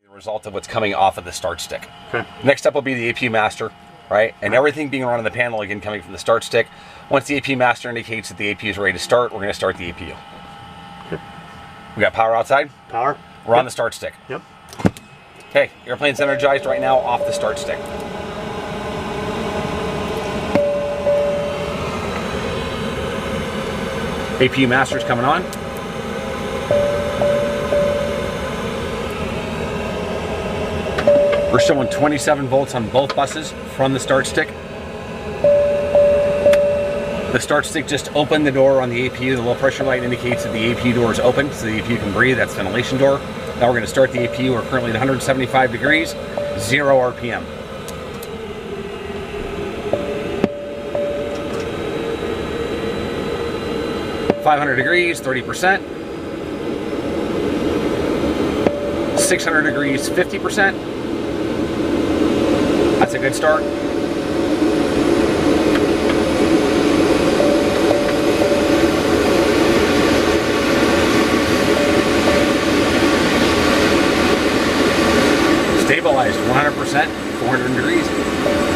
The result of what's coming off of the start stick. Okay. Next up will be the APU master, right? And everything being run on the panel, again, coming from the start stick. Once the APU master indicates that the APU is ready to start, we're going to start the APU. Okay. We got power outside. Power. We're on the start stick. Yep. Okay, airplane's energized right now off the start stick. APU master's coming on. We're showing 27 volts on both buses from the start stick. The start stick just opened the door on the APU. The low pressure light indicates that the APU door is open, so the APU can breathe. That's the ventilation door. Now we're going to start the APU. We're currently at 175 degrees, 0 RPM. .500 degrees, 30%. 600 degrees, 50%. That's a good start. Stabilized 100%, 400 degrees.